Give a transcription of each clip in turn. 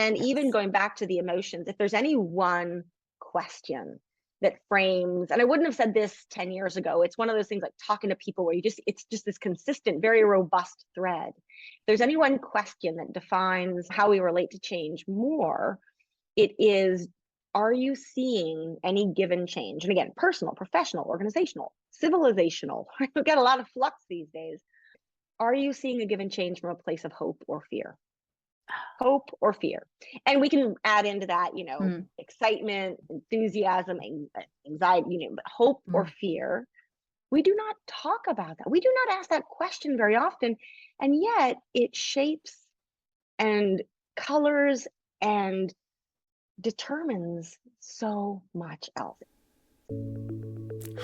And even Yes. going back to the emotions, if there's any one question that frames, and I wouldn't have said this 10 years ago, it's one of those things like talking to people where it's just this consistent, very robust thread. If there's any one question that defines how we relate to change more, it is, are you seeing any given change? And again, personal, professional, organizational, civilizational. We've got a lot of flux these days. Are you seeing a given change from a place of hope or fear? Hope or fear? And we can add into that, Mm, excitement, enthusiasm, anxiety, but hope or mm. fear. We do not talk about that. We do not ask that question very often. And yet it shapes and colors and determines so much else.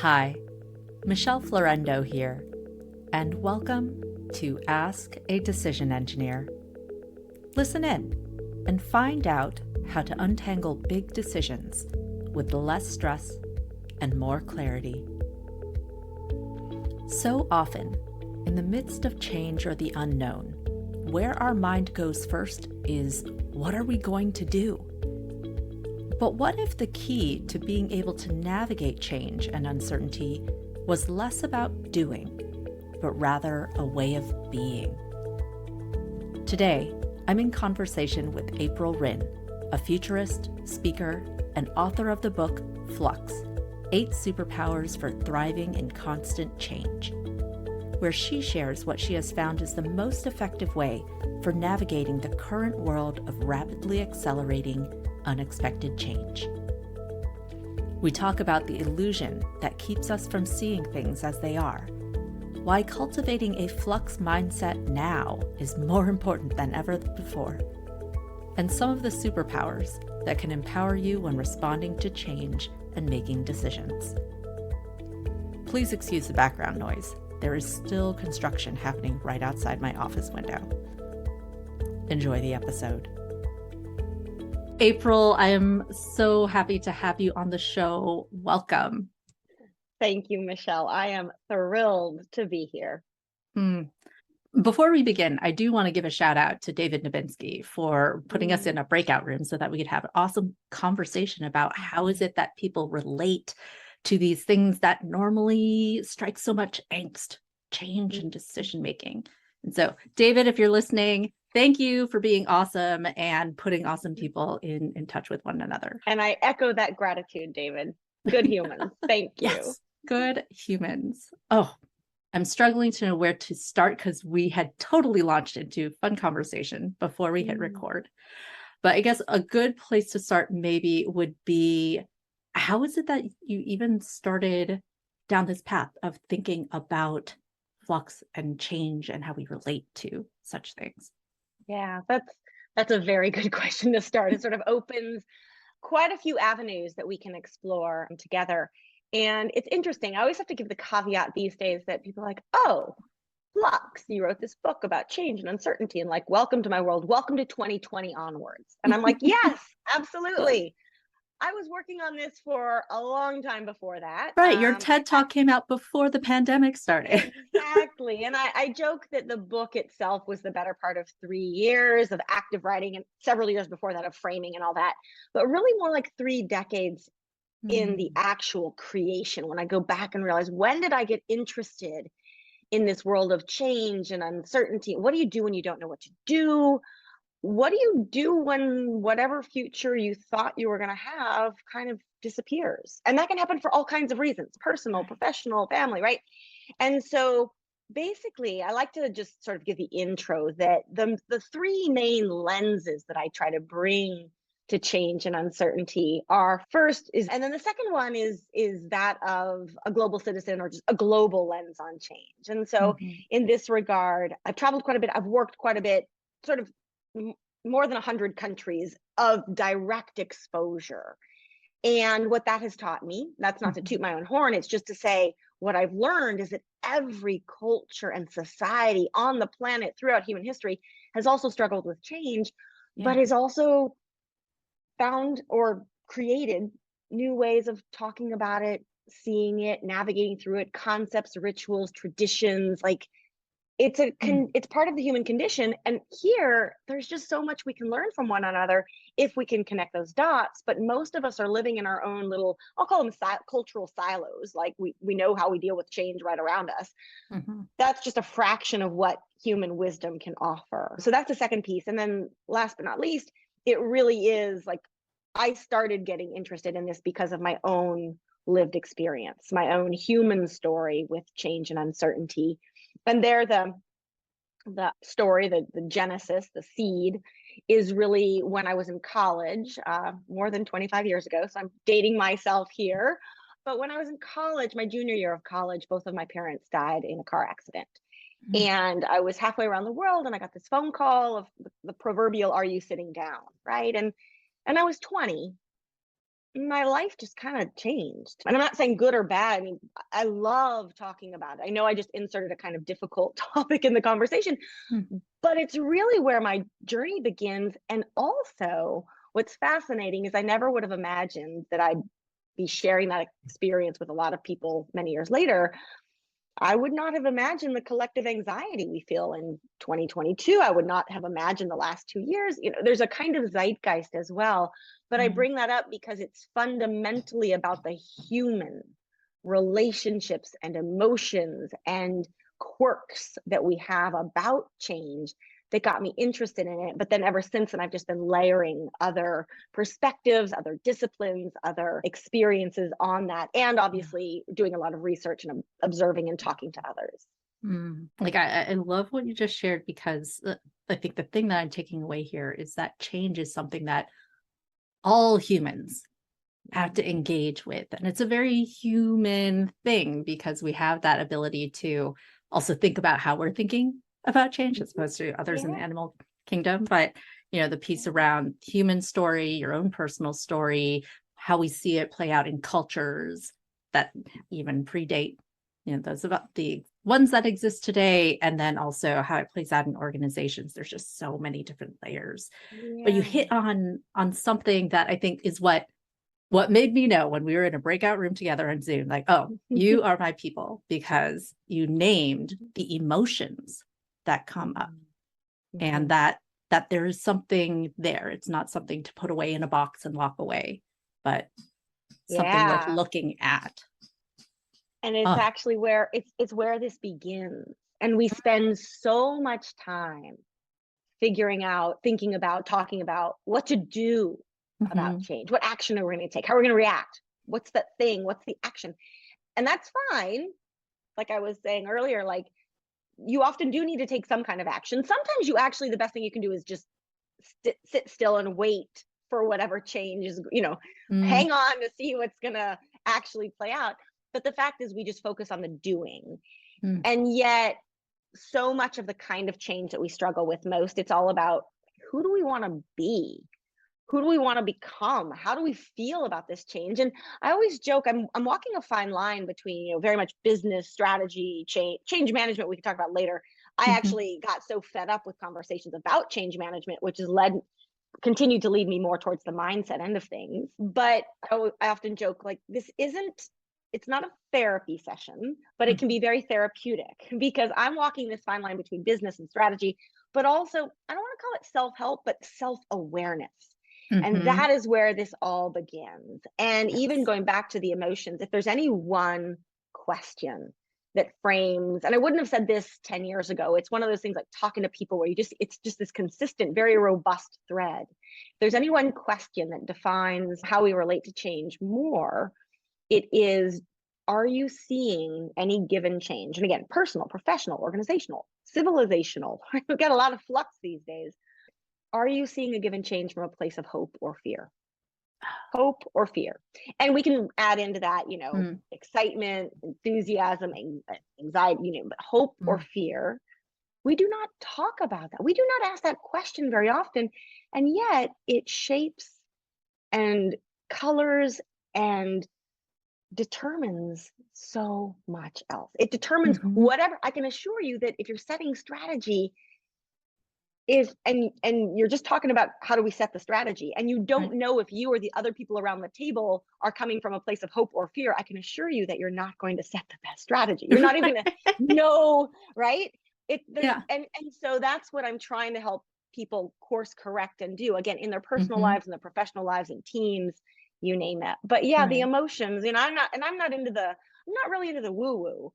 Hi, Michelle Florendo here, and welcome to Ask a Decision Engineer. Listen in and find out how to untangle big decisions with less stress and more clarity. So often, in the midst of change or the unknown, where our mind goes first is, what are we going to do? But what if the key to being able to navigate change and uncertainty was less about doing, but rather a way of being? Today, I'm in conversation with April Rinne, a futurist, speaker, and author of the book Flux, 8 Superpowers for Thriving in Constant Change, where she shares what she has found is the most effective way for navigating the current world of rapidly accelerating, unexpected change. We talk about the illusion that keeps us from seeing things as they are, why cultivating a flux mindset now is more important than ever before, and some of the superpowers that can empower you when responding to change and making decisions. Please excuse the background noise. There is still construction happening right outside my office window. Enjoy the episode. April, I am so happy to have you on the show. Welcome. Thank you, Michelle. I am thrilled to be here. Before we begin, I do want to give a shout out to David Nowinski for putting us in a breakout room so that we could have an awesome conversation about how is it that people relate to these things that normally strike so much angst, change, and decision making. And so, David, if you're listening, thank you for being awesome and putting awesome people in touch with one another. And I echo that gratitude, David. Good humans. Thank you. Yes, good humans. Oh, I'm struggling to know where to start because we had totally launched into fun conversation before we hit record. But I guess a good place to start maybe would be, how is it that you even started down this path of thinking about flux and change and how we relate to such things? Yeah, that's a very good question to start. It sort of opens quite a few avenues that we can explore together. And it's interesting. I always have to give the caveat these days that people are like, oh, Flux, you wrote this book about change and uncertainty, and like, welcome to my world. Welcome to 2020 onwards. And I'm like, yes, absolutely. I was working on this for a long time before that. Right. Your TED Talk came out before the pandemic started. Exactly. And I joke that the book itself was the better part of 3 years of active writing and several years before that of framing and all that, but really more like 3 decades in the actual creation. When I go back and realize, when did I get interested in this world of change and uncertainty? What do you do when you don't know what to do? What do you do when whatever future you thought you were going to have kind of disappears? And that can happen for all kinds of reasons: personal, Right. professional, family, right? And so basically, I like to just sort of give the intro that the 3 main lenses that I try to bring to change and uncertainty are, first is, and then the second one is that of a global citizen, or just a global lens on change. And so in this regard, I've traveled quite a bit, I've worked quite a bit, sort of more than 100 countries of direct exposure. And what that has taught me, that's not to toot my own horn, it's just to say, what I've learned is that every culture and society on the planet throughout human history has also struggled with change, but Yeah. has also found or created new ways of talking about it, seeing it, navigating through it, concepts, rituals, traditions. Like, It's part of the human condition. And here, there's just so much we can learn from one another if we can connect those dots. But most of us are living in our own little, I'll call them cultural silos. Like we know how we deal with change right around us. Mm-hmm. That's just a fraction of what human wisdom can offer. So that's the second piece. And then last but not least, it really is like, I started getting interested in this because of my own lived experience, my own human story with change and uncertainty. And there, the story, the genesis, the seed, is really when I was in college, more than 25 years ago. So I'm dating myself here. But when I was in college, my junior year of college, both of my parents died in a car accident. Mm-hmm. And I was halfway around the world, and I got this phone call of the proverbial, "Are you sitting down?" Right? And I was 20. My life just kind of changed. And I'm not saying good or bad. I mean, I love talking about it. I know I just inserted a kind of difficult topic in the conversation, but it's really where my journey begins. And also, what's fascinating is I never would have imagined that I'd be sharing that experience with a lot of people many years later. I would not have imagined the collective anxiety we feel in 2022. I would not have imagined the last 2 years. There's a kind of zeitgeist as well. But I bring that up because it's fundamentally about the human relationships and emotions and quirks that we have about change that got me interested in it. But then ever since then, I've just been layering other perspectives, other disciplines, other experiences on that, and obviously doing a lot of research and observing and talking to others. Like I love what you just shared, because I think the thing that I'm taking away here is that change is something that all humans have to engage with. And it's a very human thing because we have that ability to also think about how we're thinking about change as opposed to others in the animal kingdom. But, the piece around human story, your own personal story, how we see it play out in cultures that even predate, those about the ones that exist today, and then also how it plays out in organizations. There's just so many different layers. But you hit on something that I think is what made me know when we were in a breakout room together on Zoom, like, oh, you are my people, because you named the emotions that come up, and that there is something there. It's not something to put away in a box and walk away, but something worth looking at. And it's actually where it's where this begins. And we spend so much time figuring out, thinking about, talking about what to do about change, what action are we going to take, how are we going to react, what's that thing, what's the action. And that's fine. Like I was saying earlier, like you often do need to take some kind of action. Sometimes you actually, the best thing you can do is just sit still and wait for whatever change is, hang on to see what's going to actually play out. But the fact is, we just focus on the doing. And yet, so much of the kind of change that we struggle with most, it's all about, who do we want to be? Who do we want to become? How do we feel about this change? And I always joke, I'm walking a fine line between, very much business strategy, change management, we can talk about later. I actually got so fed up with conversations about change management, which has continued to lead me more towards the mindset end of things. But I often joke, like, it's not a therapy session, but it can be very therapeutic, because I'm walking this fine line between business and strategy, but also, I don't want to call it self-help, but self-awareness. And that is where this all begins. And even going back to the emotions, if there's any one question that frames, and I wouldn't have said this 10 years ago, it's one of those things like talking to people where it's just this consistent, very robust thread. If there's any one question that defines how we relate to change more, it is, are you seeing any given change? And again, personal, professional, organizational, civilizational. We've got a lot of flux these days. Are you seeing a given change from a place of hope or fear? Hope or fear? And we can add into that, excitement, enthusiasm, anxiety, but hope or fear. We do not talk about that. We do not ask that question very often. And yet it shapes and colors and determines so much else. It determines whatever. I can assure you that if you're setting strategy, and you're just talking about how do we set the strategy, and you don't know if you or the other people around the table are coming from a place of hope or fear, I can assure you that you're not going to set the best strategy. You're not even going to know, right? Yeah. And so that's what I'm trying to help people course correct and do, again, in their personal Hmm. lives and their professional lives and teams, you name it. But yeah, the Right. emotions, I'm not really into the woo woo,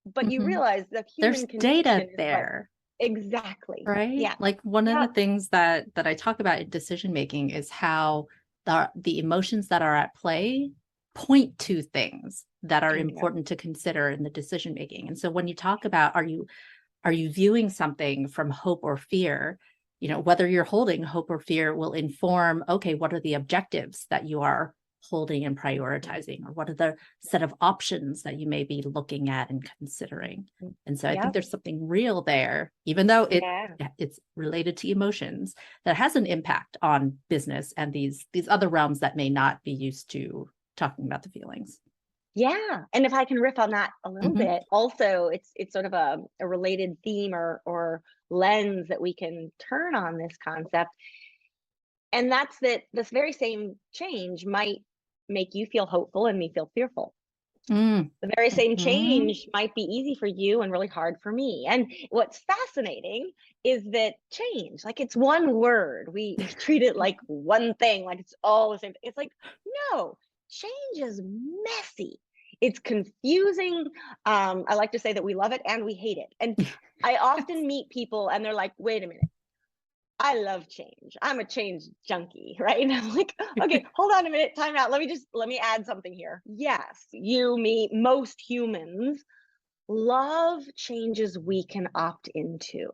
but you Hmm. realize the There's human condition data is what there, exactly. right? Yeah. Like one of the Yep. things that I talk about in decision making is how the emotions that are at play point to things that are Yeah. important to consider in the decision making. And so when you talk about are you viewing something from hope or fear, whether you're holding hope or fear will inform, okay, what are the objectives that you are holding and prioritizing, or what are the set of options that you may be looking at and considering. And so I think Yep. there's something real there, even though Yeah. it's related to emotions, that has an impact on business and these other realms that may not be used to talking about the feelings. Yeah. And if I can riff on that a little Hmm. bit, also it's sort of a related theme or lens that we can turn on this concept. And that's that this very same change might make you feel hopeful and me feel fearful. Mm. The very same Hmm. change might be easy for you and really hard for me. And what's fascinating is that change, like it's one word, we treat it like one thing, like it's all the same. It's like, no, change is messy. It's confusing. I like to say that we love it and we hate it. And I often meet people and they're like, wait a minute. I love change. I'm a change junkie, right? And I'm like, okay, hold on a minute, time out. Let me add something here. Yes, you, me, most humans love changes we can opt into.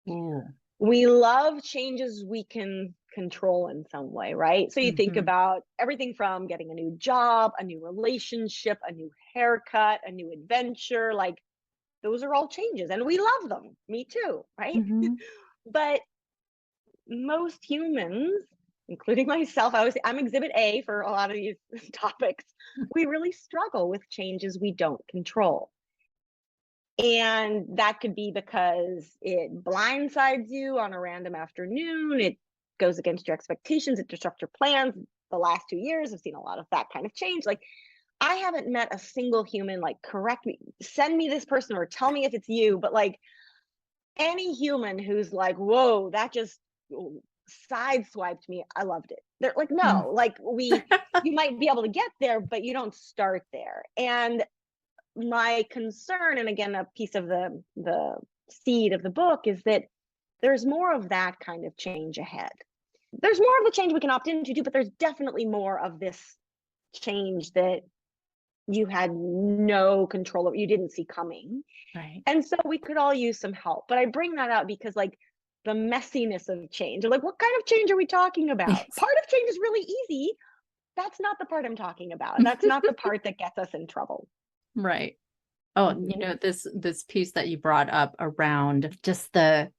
Ooh. We love changes we can control in some way, right? So you think Hmm. about everything from getting a new job, a new relationship, a new haircut, a new adventure, like those are all changes and we love them. Me too, right? Hmm. But most humans, including myself, I'm exhibit A for a lot of these topics. We really struggle with changes we don't control. And that could be because it blindsides you on a random afternoon. It goes against your expectations. It disrupts your plans. The last 2 years, I've seen a lot of that kind of change. Like, I haven't met a single human, like, correct me, send me this person or tell me if it's you, but like any human who's like, whoa, that just sideswiped me. I loved it. They're like, no, like you might be able to get there, but you don't start there. And my concern, and again, a piece of the seed of the book is that there's more of that kind of change ahead. There's more of the change we can opt into too, but there's definitely more of this change that you had no control over, you didn't see coming. Right. And so we could all use some help. But I bring that up because, like, the messiness of change, like, what kind of change are we talking about? Yes. Part of change is really easy. That's not the part I'm talking about. And that's not the part that gets us in trouble. Right. Oh, Mhm. this piece that you brought up around just the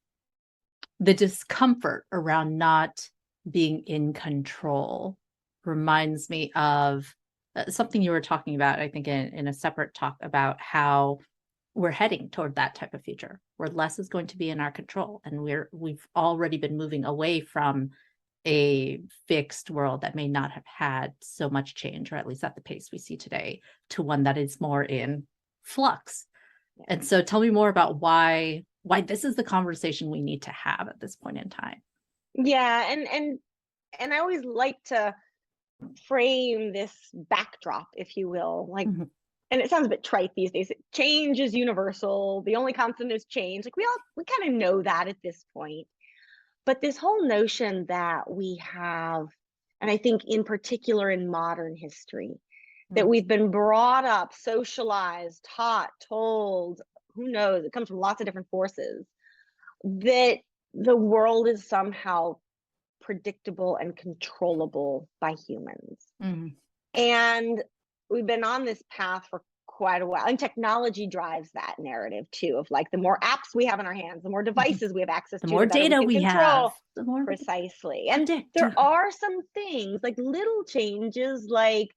discomfort around not being in control reminds me of something you were talking about, I think, in a separate talk about how we're heading toward that type of future where less is going to be in our control. And we've already been moving away from a fixed world that may not have had so much change, or at least at the pace we see today, to one that is more in flux. Yeah. And so tell me more about why this is the conversation we need to have at this point in time. Yeah, and I always like to frame this backdrop, if you will, like, Mhm. and it sounds a bit trite these days. Change is universal. The only constant is change. Like, we kind of know that at this point. But this whole notion that we have, and I think in particular in modern history, that Mm. we've been brought up, socialized, taught, told, who knows, it comes from lots of different forces, that the world is somehow predictable and controllable by humans. Mhm. And we've been on this path for quite a while. And technology drives that narrative too, of like the more apps we have in our hands, the more Mhm. devices we have access The to, more the better we data can we have, control. the more we can Precisely. And predict. there are some things like little changes like,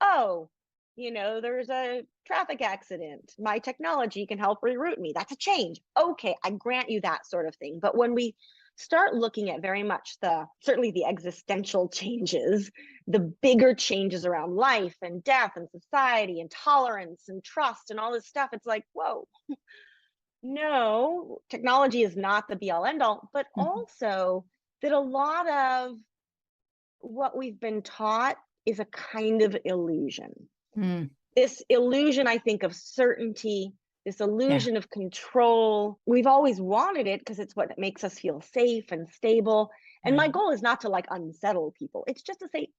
oh, there's a traffic accident. My technology can help reroute me. That's a change. Okay, I grant you that sort of thing. But when we start looking at very much certainly the existential changes, the bigger changes around life and death and society and tolerance and trust and all this stuff, it's like, whoa, no, technology is not the be all end all, but Mhm. also that a lot of what we've been taught is a kind of illusion. Mm, This illusion, I think, of certainty, this yeah. illusion of control. We've always wanted it because it's what makes us feel safe and stable. And my Right. goal is not to like unsettle people. It's just to say,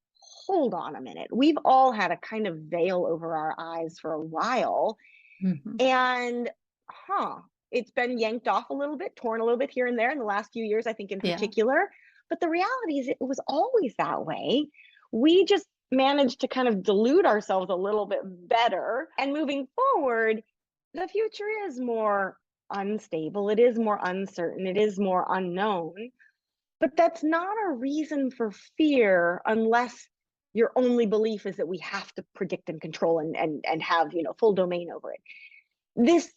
hold on a minute. We've all had a kind of veil over our eyes for a while. Mhm. And, huh, it's been yanked off a little bit, torn a little bit here and there in the last few years, I think, in Yeah. particular. But the reality is, it was always that way. We just managed to kind of delude ourselves a little bit better. And moving forward, the future is more unstable, it is more uncertain, it is more unknown. But that's not a reason for fear unless your only belief is that we have to predict and control and have, full domain over it. This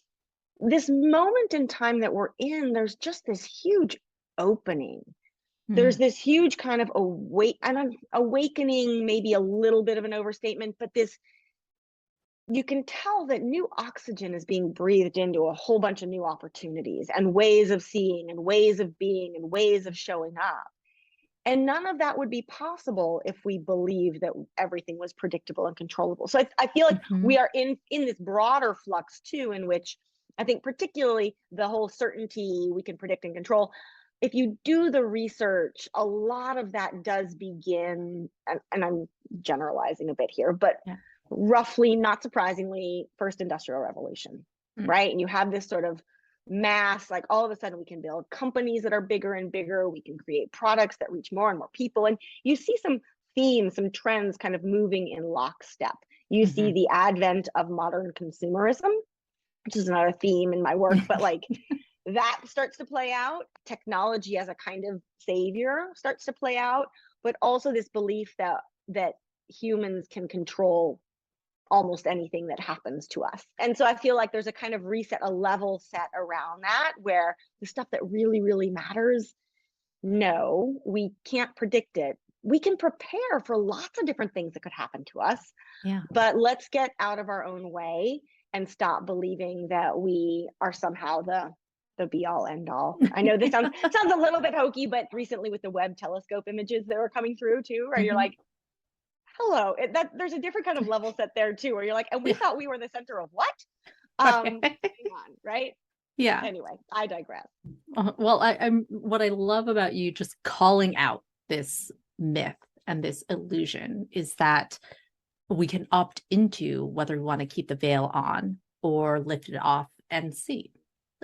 this moment in time that we're in, there's just this huge opening. There's Mm, this huge kind of awakening, maybe a little bit of an overstatement, but this, you can tell that new oxygen is being breathed into a whole bunch of new opportunities and ways of seeing and ways of being and ways of showing up. And none of that would be possible if we believed that everything was predictable and controllable. So I feel like we mhm. are in this broader flux too, in which I think particularly the whole certainty we can predict and control. If you do the research, a lot of that does begin, and I'm generalizing a bit here, but Yeah. roughly, not surprisingly, first industrial revolution, Mm, right? And you have this sort of mass, like all of a sudden we can build companies that are bigger and bigger, we can create products that reach more and more people, and you see some themes, some trends kind of moving in lockstep. You see mhm. the advent of modern consumerism, which is another theme in my work, but like that starts to play out. Technology as a kind of savior starts to play out, but also this belief that humans can control almost anything that happens to us. And so I feel like there's a kind of reset, a level set around that, where the stuff that really, really matters, no, we can't predict it. We can prepare for lots of different things that could happen to us, Yeah. but let's get out of our own way and stop believing that we are somehow the be all end all. I know this sounds a little bit hokey, but recently with the Webb telescope images that were coming through too, where you're Mhm. like, hello, that there's a different kind of level set there too, where you're like, and we Yeah. thought we were the center of what? Right. Hang on, right? Yeah. Anyway, I digress. Well, I'm what I love about you just calling out this myth and this illusion is that we can opt into whether we want to keep the veil on or lift it off and see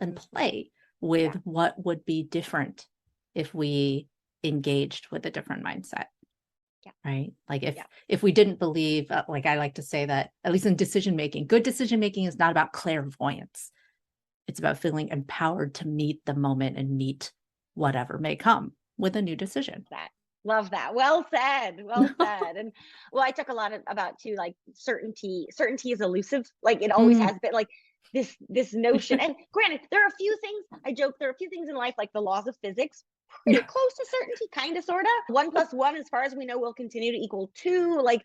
and play with Yeah, what would be different if we engaged with a different mindset. yeah, Right. Like yeah. if we didn't believe, like I like to say that at least in decision making, good decision making is not about clairvoyance. It's about feeling empowered to meet the moment and meet whatever may come with a new decision. That. Love that. Well said. Well said. And well, I talk a lot about too, like certainty. Certainty is elusive. Like it always Mm. has been. Like this notion. And granted, there are a few things. I joke. There are a few things in life, like the laws of physics, pretty close to certainty, kind of, sorta. 1 plus 1, as far as we know, will continue to equal 2. Like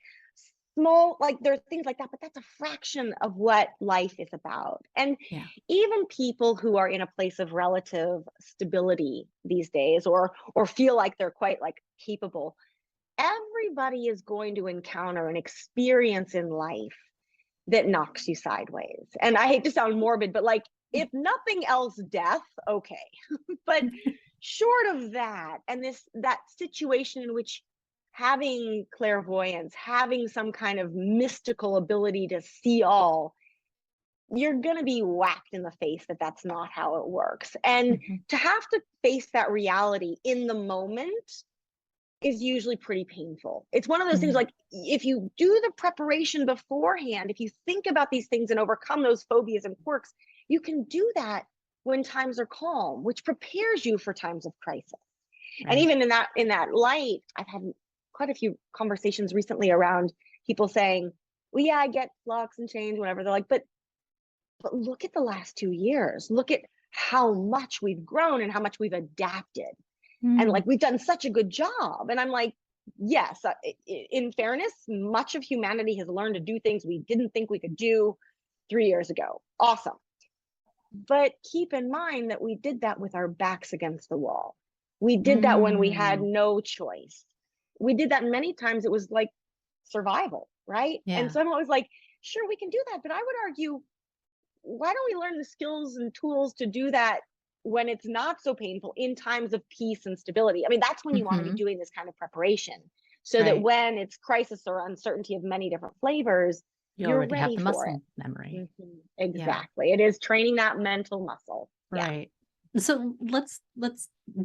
small, like there are things like that, but that's a fraction of what life is about. And Yeah. even people who are in a place of relative stability these days, or feel like they're quite like capable, everybody is going to encounter an experience in life that knocks you sideways. And I hate to sound morbid, but like, if nothing else, death, okay. But short of that, and that situation in which having clairvoyance, having some kind of mystical ability to see all, you're going to be whacked in the face that that's not how it works. And Mhm. to have to face that reality in the moment is usually pretty painful. It's one of those things, Mm. like if you do the preparation beforehand, if you think about these things and overcome those phobias and quirks, you can do that when times are calm, which prepares you for times of crisis. And Right. even in that light, I've had quite a few conversations recently around people saying, well, yeah, I get flux and change, whatever. They're like, but look at the last 2 years. Look at how much we've grown and how much we've adapted. And Mm. like, we've done such a good job. And I'm like, yes, in fairness, much of humanity has learned to do things we didn't think we could do 3 years ago. Awesome. But keep in mind that we did that with our backs against the wall. We did that when we had Mm, no choice. We did that many times. It was like survival, right? And yeah, so I'm always like, sure, we can do that. But I would argue, why don't we learn the skills and tools to do that when it's not so painful in times of peace and stability? I mean, that's when you want to be hmm, doing this kind of preparation so that right. when it's crisis or uncertainty of many different flavors, You you're already have ready the for it. muscle memory. Yeah, Exactly. It is training that mental muscle. Yeah. right. So let's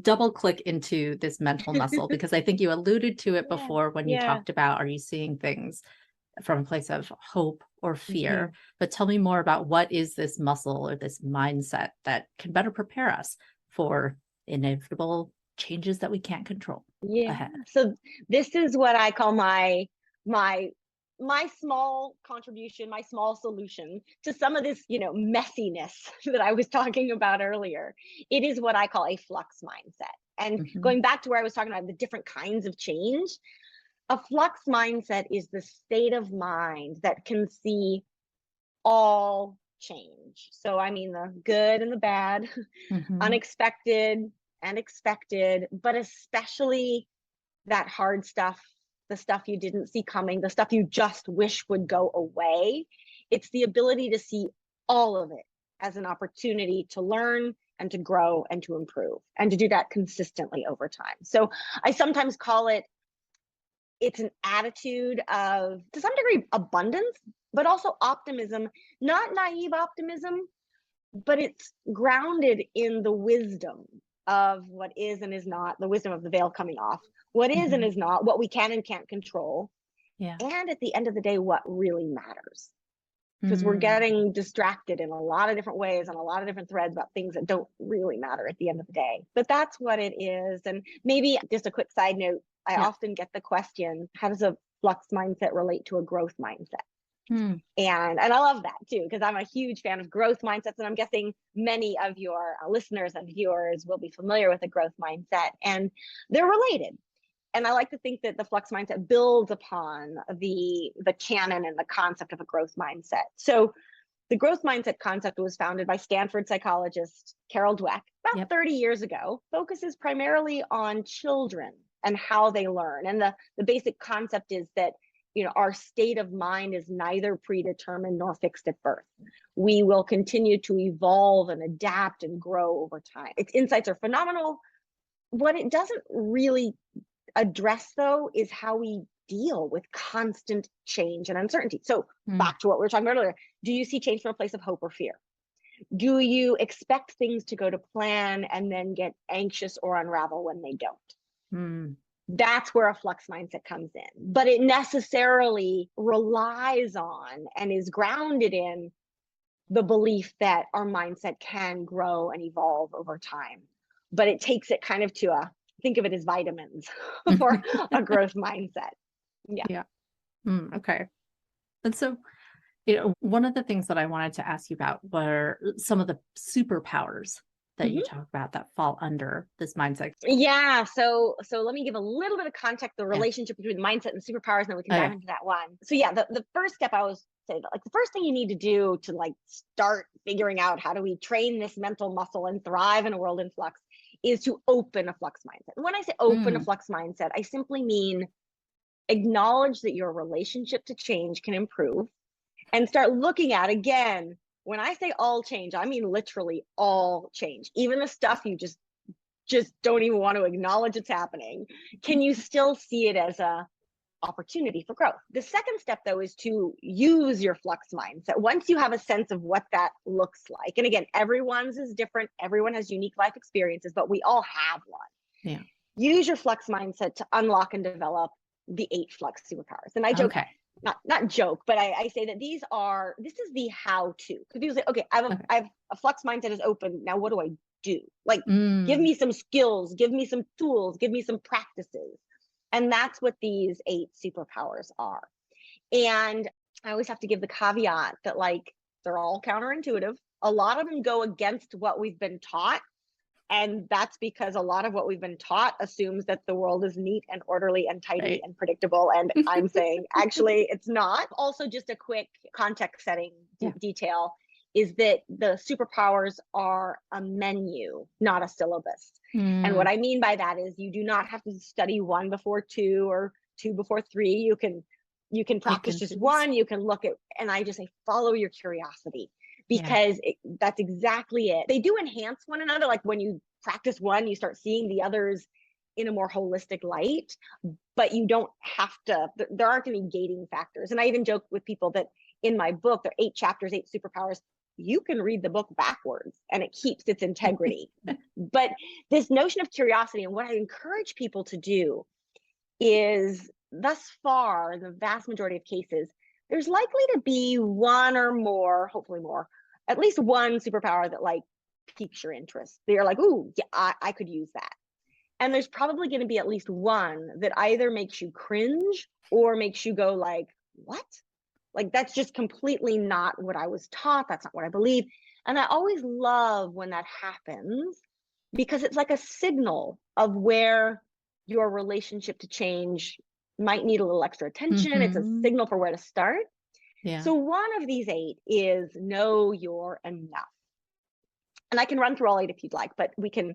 double click into this mental muscle because I think you alluded to it Yeah. before when you Yeah. talked about, are you seeing things from a place of hope or Mhm. fear? But tell me more about what is this muscle or this mindset that can better prepare us for inevitable changes that we can't control Yeah. ahead. So this is what I call my my small contribution, my small solution to some of this, messiness that I was talking about earlier. It is what I call a flux mindset. And Hmm. going back to where I was talking about the different kinds of change, a flux mindset is the state of mind that can see all change. So I mean the good and the bad, Hmm. unexpected and expected, but especially that hard stuff, the stuff you didn't see coming, the stuff you just wish would go away. It's the ability to see all of it as an opportunity to learn and to grow and to improve and to do that consistently over time. So I sometimes call it's an attitude of, to some degree, abundance, but also optimism, not naive optimism, but it's grounded in the wisdom of what is and is not, the wisdom of the veil coming off, what is and Hmm. is not, what we can and can't control, Yeah. and at the end of the day, what really matters. Because we're Mm. getting distracted in a lot of different ways on a lot of different threads about things that don't really matter at the end of the day. But that's what it is. And maybe just a quick side note, I Yeah. often get the question, how does a flux mindset relate to a growth mindset? Mm. And I love that too, because I'm a huge fan of growth mindsets. And I'm guessing many of your listeners and viewers will be familiar with a growth mindset, and they're related. And I like to think that the flux mindset builds upon the canon and the concept of a growth mindset. So the growth mindset concept was founded by Stanford psychologist Carol Dweck about Yep. 30 years ago, focuses primarily on children and how they learn. And the basic concept is that our state of mind is neither predetermined nor fixed at birth. We will continue to evolve and adapt and grow over time. Its insights are phenomenal. What it doesn't really address, though, is how we deal with constant change and uncertainty. So Mm. back to what we were talking about earlier, do you see change from a place of hope or fear? Do you expect things to go to plan and then get anxious or unravel when they don't? Mm. That's where a flux mindset comes in. But it necessarily relies on and is grounded in the belief that our mindset can grow and evolve over time. But it takes it kind of to think of it as vitamins for a growth mindset. Yeah. Yeah. Mm. Okay. And so, one of the things that I wanted to ask you about were some of the superpowers that you Mhm. talk about that fall under this mindset. Yeah. So let me give a little bit of context, the Yeah. relationship between mindset and superpowers, and then we can dive Okay. into that one. So yeah, the first step I always say that, like, the first thing you need to do to like start figuring out how do we train this mental muscle and thrive in a world in flux is to open a flux mindset. And when I say open a Mm. flux mindset, I simply mean acknowledge that your relationship to change can improve and start looking at, again, when I say all change, I mean literally all change, even the stuff you just don't even want to acknowledge it's happening. Can you still see it as a opportunity for growth? The second step, though, is to use your flux mindset once you have a sense of what that looks like. And again, everyone's is different, everyone has unique life experiences, but we all have one. Yeah. Use your flux mindset to unlock and develop the 8 flux superpowers. And I joke, Okay. not joke, but I say that this is the how to. Because people say, okay, Okay. I have a flux mindset is open. Now what do I do? Like, give Mm. me some skills, give me some tools, give me some practices. And that's what these 8 superpowers are. And I always have to give the caveat that, like, they're all counterintuitive. A lot of them go against what we've been taught, and that's because a lot of what we've been taught assumes that the world is neat and orderly and tidy Right. and predictable. And I'm saying, actually, it's not. Also, just a quick context setting Yeah. detail. is that the superpowers are a menu, not a syllabus. And what I mean by that is you do not have to study 1 before 2 or 2 before 3. You can practice just one, you can look at, and I just say, follow your curiosity, because that's exactly it. They do enhance one another. Like when you practice one, you start seeing the others in a more holistic light, but you don't have to, there aren't any gating factors. And I even joke with people that in my book, there are 8 chapters, 8 superpowers. You can read the book backwards and it keeps its integrity. But this notion of curiosity, and what I encourage people to do is, thus far, in the vast majority of cases, there's likely to be one or more, hopefully more, at least one superpower that like piques your interest. They're like, ooh, yeah, I could use that. And there's probably going to be at least one that either makes you cringe or makes you go like, what? Like, that's just completely not what I was taught. That's not what I believe. And I always love when that happens, because it's like a signal of where your relationship to change might need a little extra attention. It's a signal for where to start. So one of these 8 is know you're enough. And I can run through all 8 if you'd like, but we can, do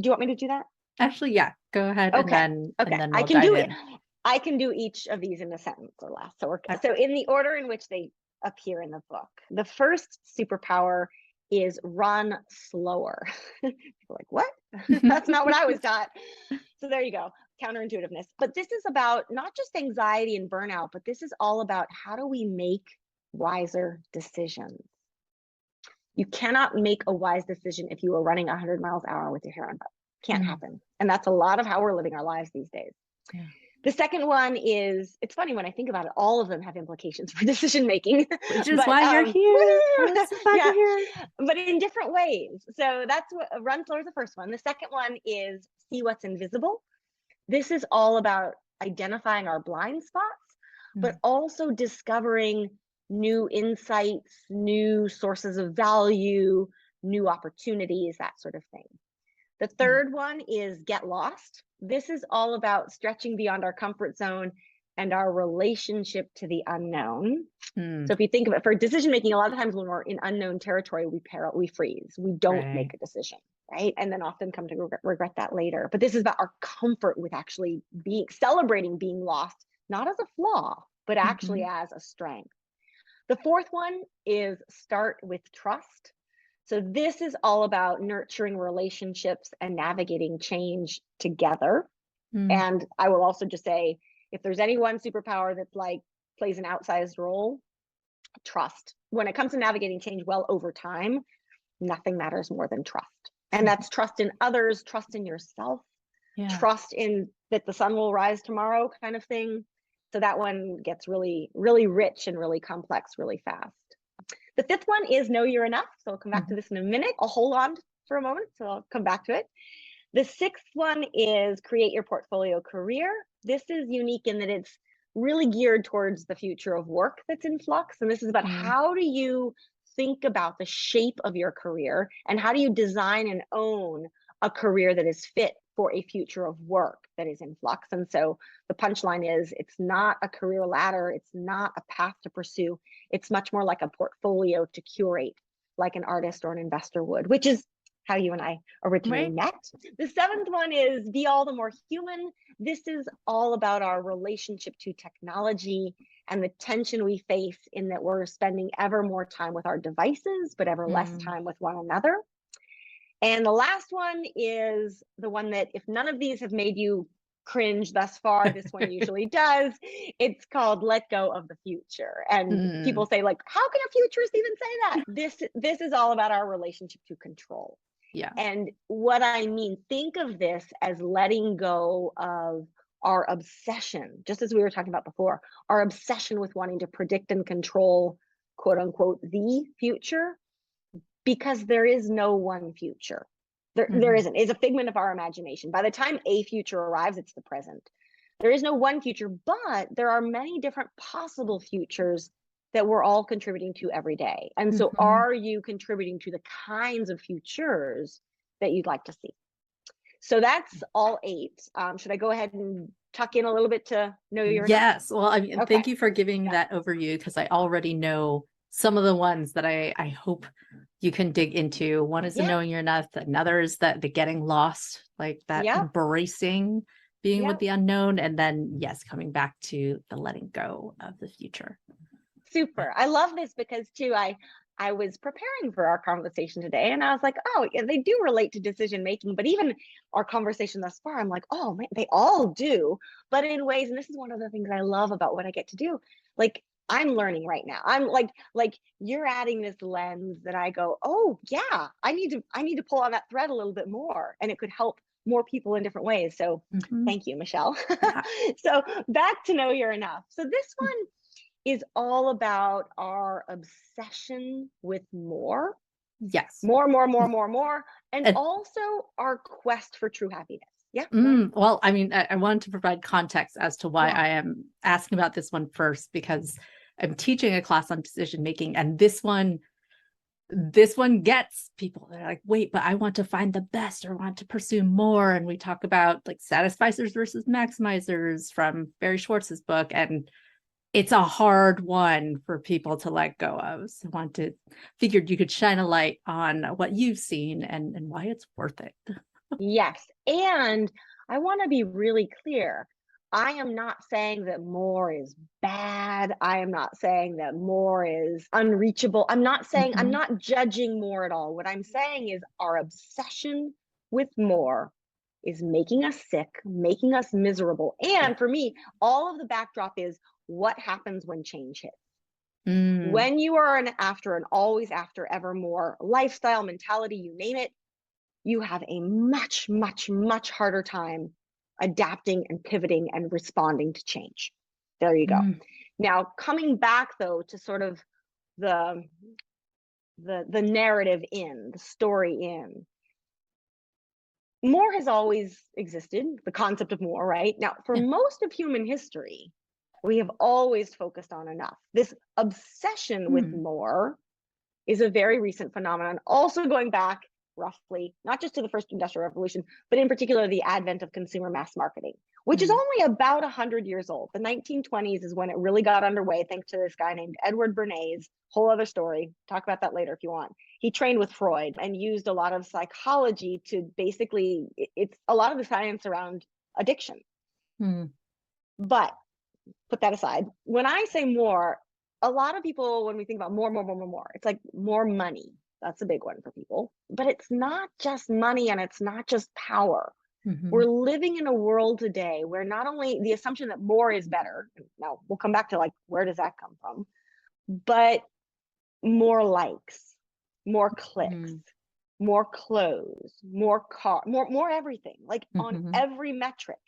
you want me to do that? Actually, yeah, go ahead. Okay. And then we'll I can dive do in. it. I can do each of these in a sentence or less. So in the order in which they appear in the book, the first superpower is run slower. People are like, what? That's not what I was taught. So there you go. Counterintuitiveness. But this is about not just anxiety and burnout, but this is all about how do we make wiser decisions. You cannot make a wise decision if you are running 100 miles an hour with your hair on fire. Can't happen. And that's a lot of how we're living our lives these days. The second one is, it's funny when I think about it, all of them have implications for decision making. Which is why you're here. Here. But in different ways. So that's what run slower is the first one. The second one is see what's invisible. This is all about identifying our blind spots, but also discovering new insights, new sources of value, new opportunities, that sort of thing. The third one is get lost. This is all about stretching beyond our comfort zone and our relationship to the unknown. So if you think of it for decision making, a lot of times when we're in unknown territory, we freeze. We don't make a decision, right? And then often come to regret that later. But this is about our comfort with actually celebrating being lost, not as a flaw, but actually as a strength. The fourth one is start with trust. So this is all about nurturing relationships and navigating change together. And I will also just say, if there's any one superpower that's like plays an outsized role, trust. When it comes to navigating change well over time, nothing matters more than trust. And that's trust in others, trust in yourself, trust in that the sun will rise tomorrow kind of thing. So that one gets really, really rich and really complex really fast. The fifth one is know you're enough. So I'll come back to this in a minute. I'll hold on for a moment, so I'll come back to it. The sixth one is create your portfolio career. This is unique in that it's really geared towards the future of work that's in flux. And this is about how do you think about the shape of your career and how do you design and own a career that is fit for a future of work that is in flux. And so the punchline is it's not a career ladder. It's not a path to pursue. It's much more like a portfolio to curate, like an artist or an investor would, which is how you and I originally met. The seventh one is be all the more human. This is all about our relationship to technology and the tension we face in that we're spending ever more time with our devices, but ever less time with one another. And the last one is the one that if none of these have made you cringe thus far, this one usually does. It's called let go of the future. And people say like, how can a futurist even say that? This is all about our relationship to control. And what I mean, think of this as letting go of our obsession, just as we were talking about before, our obsession with wanting to predict and control, quote unquote, the future, because there is no one future. There isn't. It's a figment of our imagination. By the time a future arrives, it's the present. There is no one future, but there are many different possible futures that we're all contributing to every day. And so are you contributing to the kinds of futures that you'd like to see? So that's all 8. Should I go ahead and tuck in a little bit to know your Yes. Well, I mean, thank you for giving that overview, because I already know some of the ones that I hope you can dig into. One is the Yeah. knowing you're enough. Another is that the getting lost, like that Yep. embracing being with Yep. the unknown. And then, yes, coming back to the letting go of the future. Super. I love this because too, I was preparing for our conversation today and I was like, oh, yeah, they do relate to decision making, but even our conversation thus far, I'm like, oh man, they all do, but in ways, and this is one of the things I love about what I get to do. Like I'm learning right now. I'm like you're adding this lens that I go, oh yeah, I need to pull on that thread a little bit more and it could help more people in different ways. So Mhm. thank you, Michelle. Yeah. So back to know you're enough. So this one is all about our obsession with more, Yes. more, and And also our quest for true happiness. Yeah, go ahead. well, I mean, I wanted to provide context as to why Yeah. I am asking about this one first, because I'm teaching a class on decision making, and this one gets people. They're like, wait, but I want to find the best or want to pursue more. And we talk about like satisficers versus maximizers from Barry Schwartz's book. And it's a hard one for people to let go of. So figured you could shine a light on what you've seen and why it's worth it. Yes. And I want to be really clear. I am not saying that more is bad. I am not saying that more is unreachable. I'm Mhm. not judging more at all. What I'm saying is our obsession with more is making us sick, making us miserable. Yeah. And for me, all of the backdrop is what happens when change hits. Mm, When you are an always after ever more lifestyle mentality, you name it, you have a much, much, much harder time adapting and pivoting and responding to change. There you go. mm, Now, coming back though to sort of the the narrative in, the story in, more has always existed, the concept of more, right? Now, for yeah. most of human history, we have always focused on enough. This obsession with Mm, more is a very recent phenomenon, also going back roughly, not just to the first industrial revolution, but in particular the advent of consumer mass marketing, which is mm, only about 100 years old. The 1920s is when it really got underway, thanks to this guy named Edward Bernays. Whole other story. Talk about that later if you want. He trained with Freud and used a lot of psychology to basically, it's a lot of the science around addiction. mm, But put that aside. When I say more, a lot of people, when we think about more, it's like more money. That's a big one for people. But it's not just money and it's not just power. We're mhm. living in a world today where not only the assumption that more is better, now we'll come back to like, where does that come from? But more likes, more clicks, Mm, more clothes, more car, more everything, like on mhm. every metric.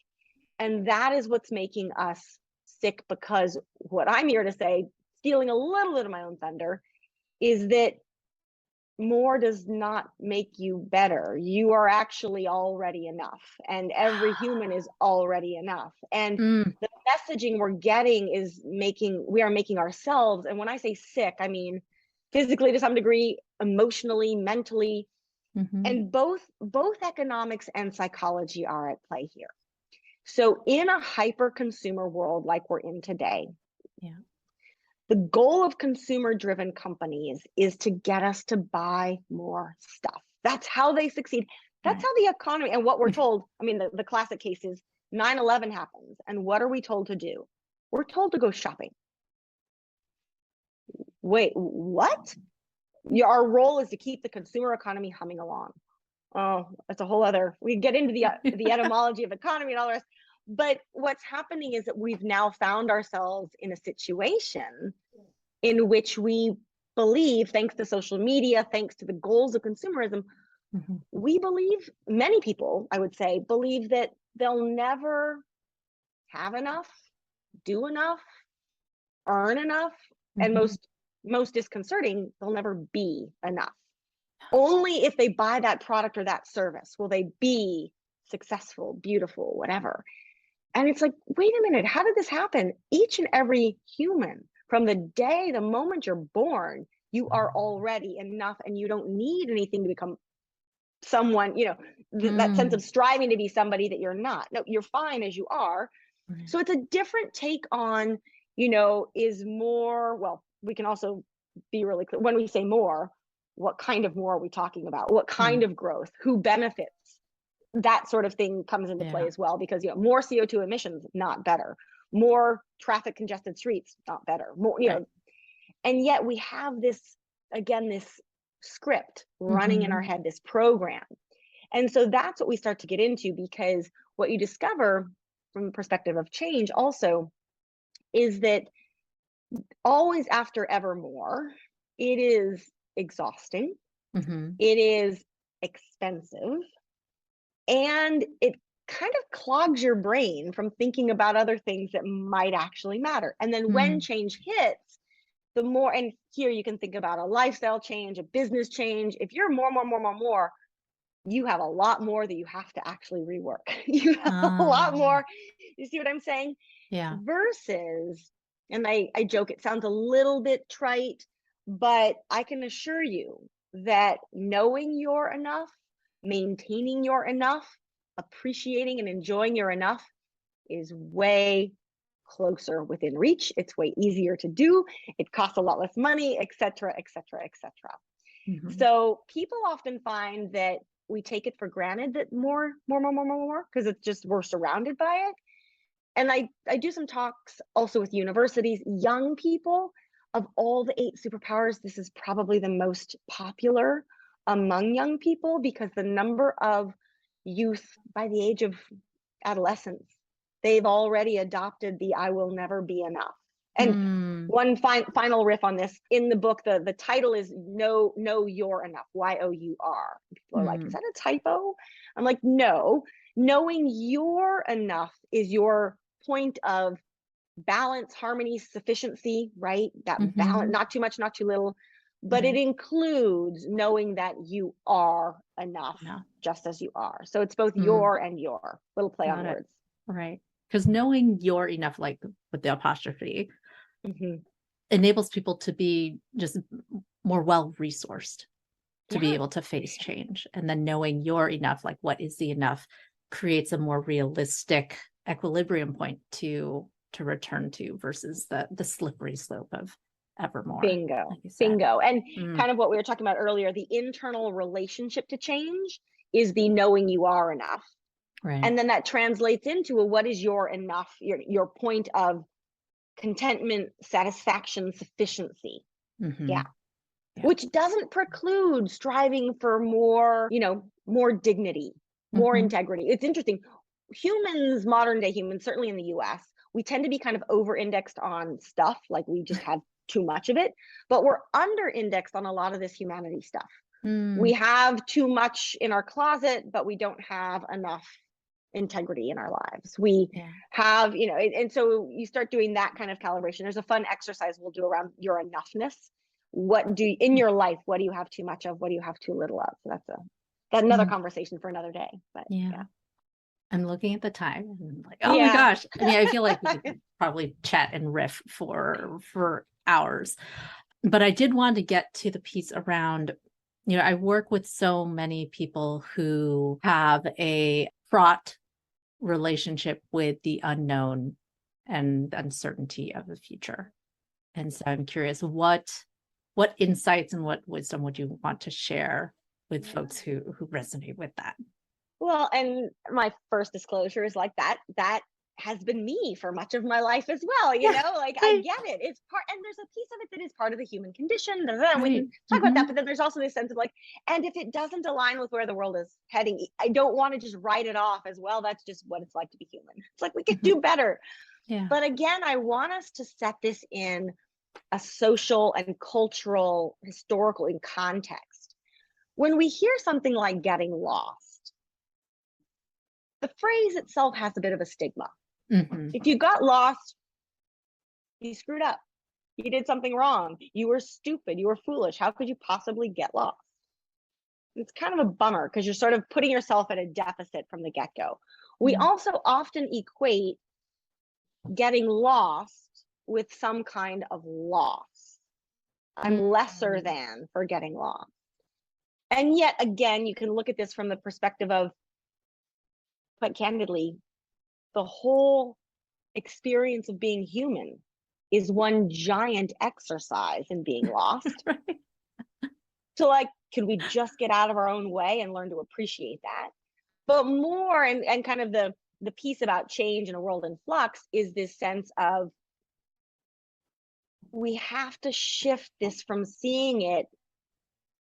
And that is what's making us sick, because what I'm here to say, stealing a little bit of my own thunder, is that more does not make you better. You are actually already enough, and every human is already enough. And Mm, the messaging we're getting is we are making ourselves, and when I say sick, I mean physically to some degree, emotionally, mentally, mhm. and both economics and psychology are at play here. So in a hyper consumer world like we're in today, Yeah. the goal of consumer driven companies is to get us to buy more stuff. That's how they succeed. That's Right. how the economy, and what we're told, I mean, the classic case is 9/11 happens. And what are we told to do? We're told to go shopping. Wait, what? Our role is to keep the consumer economy humming along. Oh, that's a whole other, we get into the etymology of economy and all the rest. But what's happening is that we've now found ourselves in a situation in which we believe, thanks to social media, thanks to the goals of consumerism, Mhm. we believe, many people, I would say, believe that they'll never have enough, do enough, earn enough, and Mhm. most disconcerting, they'll never be enough. Only if they buy that product or that service will they be successful, beautiful, whatever. And it's like, wait a minute, how did this happen? Each and every human, from the moment you're born, you are already enough and you don't need anything to become someone, that sense Mm, of striving to be somebody that you're not. No, you're fine as you are. right. So it's a different take on, is more, well, we can also be really clear. When we say more, what kind of more are we talking about? What kind of growth? Who benefits? That sort of thing comes into play as well, because more CO2 emissions, not better. More traffic congested streets, not better. More, and yet we have this, again, this script running in our head, this program. And so that's what we start to get into, because what you discover from the perspective of change also is that always after ever more, it is exhausting, it is expensive, and it kind of clogs your brain from thinking about other things that might actually matter. And then when change hits, the more, and here you can think about a lifestyle change, a business change. If you're more, you have a lot more that you have to actually rework. You have a lot more. You see what I'm saying? Yeah. Versus, and I joke, it sounds a little bit trite, but I can assure you that knowing you're enough, maintaining your enough, appreciating and enjoying your enough is way closer within reach. It's way easier to do. It costs a lot less money, et cetera, et cetera, et cetera. So people often find that we take it for granted that more, because it's just, we're surrounded by it. And I do some talks also with universities, young people. Of all the 8 superpowers, this is probably the most popular among young people, because the number of youth by the age of adolescence, they've already adopted the I will never be enough. And one final riff on this, in the book, the title is Know You're Enough, Y-O-U-R. People are like, is that a typo? I'm like, no, knowing you're enough is your point of balance, harmony, sufficiency, right? That balance, not too much, not too little, but it includes knowing that you are enough just as you are. So it's both your and your, little play on words. Right. Because knowing you're enough, like with the apostrophe, enables people to be just more well-resourced to be able to face change. And then knowing you're enough, like what is the enough, creates a more realistic equilibrium point to return to, versus the slippery slope of evermore. Bingo. Like Bingo. And kind of what we were talking about earlier, the internal relationship to change is the knowing you are enough. Right. And then that translates into what is your enough, your point of contentment, satisfaction, sufficiency. Which doesn't preclude striving for more, more dignity, more integrity. It's interesting. Humans, modern day humans, certainly in the US, we tend to be kind of over-indexed on stuff, like we just have too much of it, but we're under-indexed on a lot of this humanity stuff. We have too much in our closet, but we don't have enough integrity in our lives. We have, and so you start doing that kind of calibration. There's a fun exercise we'll do around your enoughness. In your life, what do you have too much of? What do you have too little of? So that's another conversation for another day. But yeah. I'm looking at the time and like, oh my gosh. I mean, I feel like we could probably chat and riff for hours. But I did want to get to the piece around, I work with so many people who have a fraught relationship with the unknown and uncertainty of the future. And so I'm curious, what insights and what wisdom would you want to share with folks who resonate with that? Well, and my first disclosure is like that has been me for much of my life as well. I get it. It's part, and there's a piece of it that is part of the human condition. We can talk about that, but then there's also this sense of like, and if it doesn't align with where the world is heading, I don't want to just write it off as well. That's just what it's like to be human. It's like we could do better. But again, I want us to set this in a social and cultural, historical in context. When we hear something like getting lost, the phrase itself has a bit of a stigma. If you got lost, you screwed up. You did something wrong. You were stupid. You were foolish. How could you possibly get lost? It's kind of a bummer because you're sort of putting yourself at a deficit from the get-go. We also often equate getting lost with some kind of loss. I'm lesser than for getting lost. And yet again, you can look at this from the perspective of, quite candidly, the whole experience of being human is one giant exercise in being lost. Right. So like, could we just get out of our own way and learn to appreciate that? But more, and kind of the piece about change in a world in flux is this sense of we have to shift this from seeing it.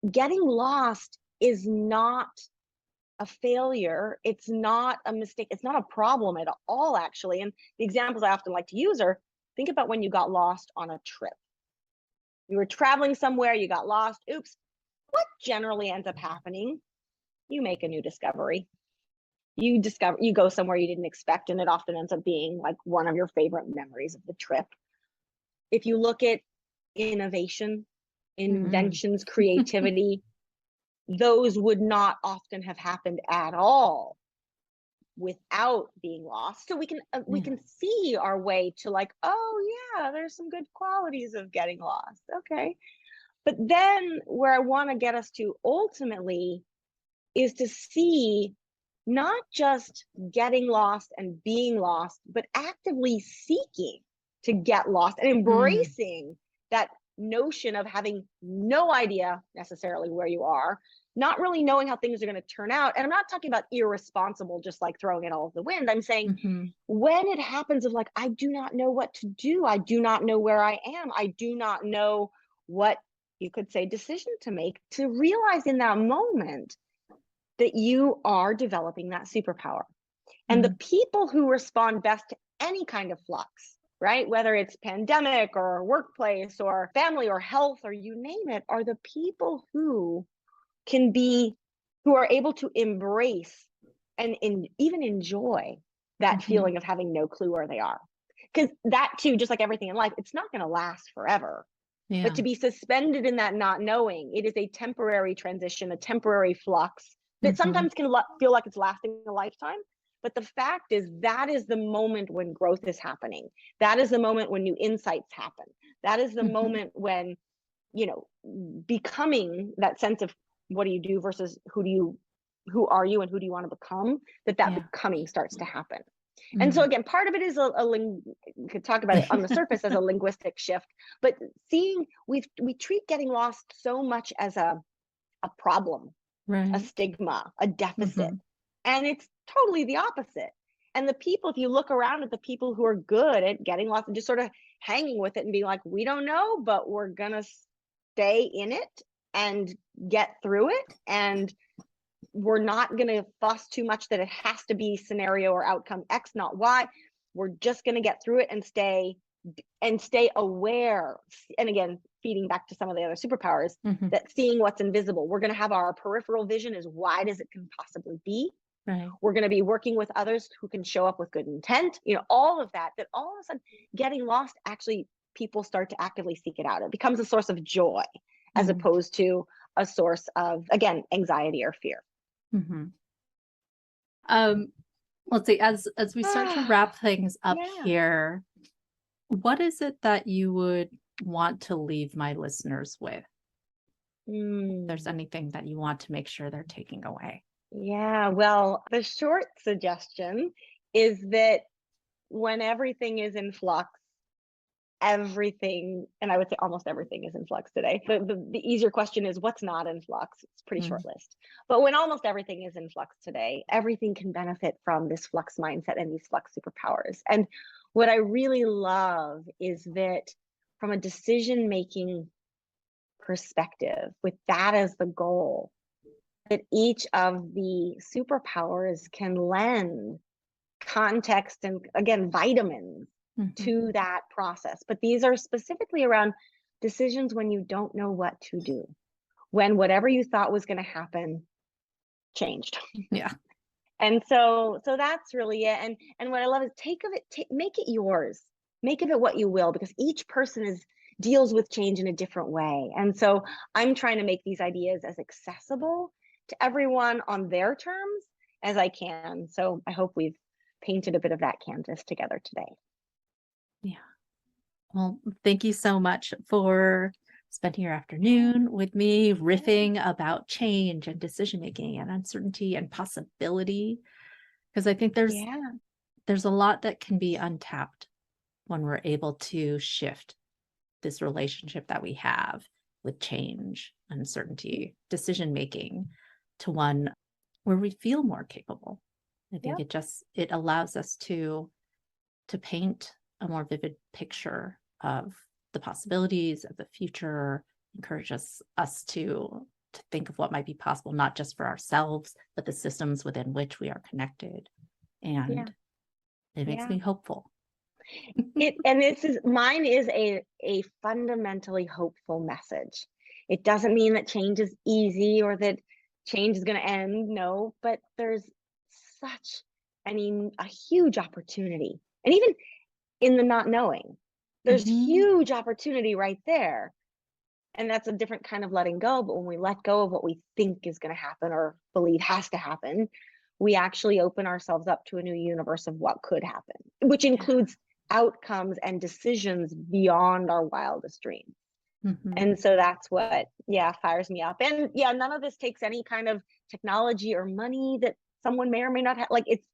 Getting lost is not a failure. It's not a mistake. It's not a problem at all, actually. And the examples I often like to use are, think about when you got lost on a trip. You were traveling somewhere, you got lost. Oops. What generally ends up happening? You make a new discovery. You go somewhere you didn't expect, and it often ends up being like one of your favorite memories of the trip. If you look at innovation, inventions, creativity, those would not often have happened at all without being lost. So we can see our way to like, oh yeah, there's some good qualities of getting lost. Okay. But then where I want to get us to ultimately is to see not just getting lost and being lost, but actively seeking to get lost and embracing that notion of having no idea necessarily where you are, not really knowing how things are going to turn out. And I'm not talking about irresponsible, just like throwing it all over the wind. I'm saying when it happens of like, I do not know what to do. I do not know where I am. I do not know what you could say decision to make, to realize in that moment that you are developing that superpower. And the people who respond best to any kind of flux, right, whether it's pandemic or workplace or family or health or you name it, are the people who are able to embrace and even enjoy that feeling of having no clue where they are. Because that too, just like everything in life, it's not going to last forever. Yeah. But to be suspended in that not knowing, it is a temporary transition, a temporary flux that sometimes can feel like it's lasting a lifetime. But the fact is, that is the moment when growth is happening. That is the moment when new insights happen. That is the moment when, becoming that sense of what do you do versus who are you and who do you want to become, that becoming starts to happen. And so again, part of it is you could talk about it on the surface as a linguistic shift, but seeing we treat getting lost so much as a problem, a stigma, a deficit. And it's totally the opposite. And the people, if you look around at the people who are good at getting lost and just sort of hanging with it and being like, we don't know, but we're going to stay in it and get through it. And we're not going to fuss too much that it has to be scenario or outcome X, not Y. We're just going to get through it and stay aware. And again, feeding back to some of the other superpowers, that seeing what's invisible. We're going to have our peripheral vision as wide as it can possibly be. Right. We're going to be working with others who can show up with good intent, all of that all of a sudden getting lost, actually people start to actively seek it out. It becomes a source of joy as opposed to a source of, again, anxiety or fear. Let's see, as we start to wrap things up here, what is it that you would want to leave my listeners with? If there's anything that you want to make sure they're taking away. Yeah, well, the short suggestion is that when everything is in flux, everything, and I would say almost everything is in flux today. The easier question is what's not in flux. It's a pretty short list. But when almost everything is in flux today, everything can benefit from this flux mindset and these flux superpowers. And what I really love is that from a decision-making perspective, with that as the goal, that each of the superpowers can lend context and, again, vitamins to that process. But these are specifically around decisions when you don't know what to do, when whatever you thought was going to happen changed. Yeah. And so that's really it. And what I love is make it yours, make of it what you will, because each person deals with change in a different way. And so I'm trying to make these ideas as accessible to everyone on their terms as I can. So I hope we've painted a bit of that canvas together today. Yeah. Well, thank you so much for spending your afternoon with me, riffing about change and decision-making and uncertainty and possibility. Because I think there's a lot that can be untapped when we're able to shift this relationship that we have with change, uncertainty, decision making to one where we feel more capable. I think Yep. it allows us to paint a more vivid picture of the possibilities of the future, encourages us to think of what might be possible, not just for ourselves, but the systems within which we are connected. Yeah. And it makes Yeah. me hopeful. Mine is a fundamentally hopeful message. It doesn't mean that change is easy or that change is going to end. No, but there's such a huge opportunity. And even in the not knowing, there's Mhm. huge opportunity right there. And that's a different kind of letting go. But when we let go of what we think is going to happen or believe has to happen, we actually open ourselves up to a new universe of what could happen, which Yeah. includes outcomes and decisions beyond our wildest dreams. Mhm. And so that's what, yeah, fires me up. And yeah, none of this takes any kind of technology or money that someone may or may not have. Like, it's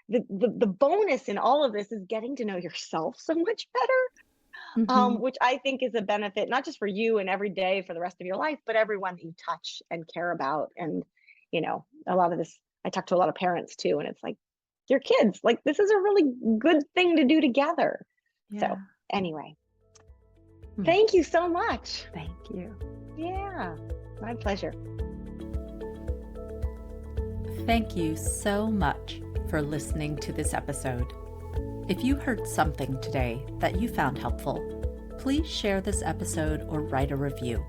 the bonus in all of this is getting to know yourself so much better, Mhm. which I think is a benefit, not just for you and every day for the rest of your life, but everyone that you touch and care about. And, a lot of this, I talk to a lot of parents too, and it's like, your kids, like, this is a really good thing to do together. So, Yeah. anyway, Hmm. thank you so much. Thank you. Yeah, my pleasure. Thank you so much for listening to this episode. If you heard something today that you found helpful, please share this episode or write a review.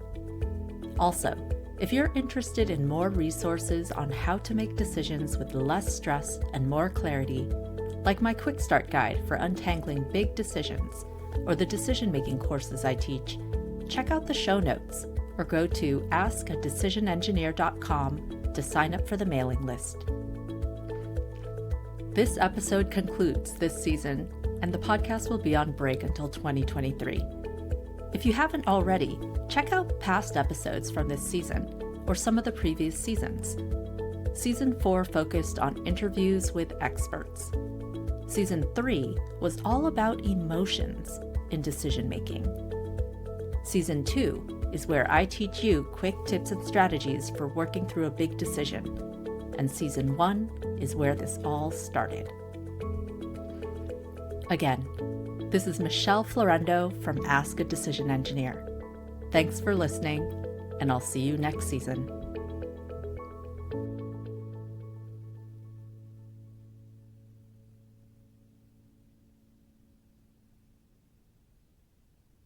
Also, if you're interested in more resources on how to make decisions with less stress and more clarity, like my quick start guide for untangling big decisions or the decision-making courses I teach, check out the show notes or go to askadecisionengineer.com to sign up for the mailing list. This episode concludes this season, and the podcast will be on break until 2023. If you haven't already, check out past episodes from this season or some of the previous seasons. Season 4 focused on interviews with experts. Season 3 was all about emotions in decision making. Season 2 is where I teach you quick tips and strategies for working through a big decision. And Season 1 is where this all started. Again, this is Michelle Florendo from Ask a Decision Engineer. Thanks for listening, and I'll see you next season.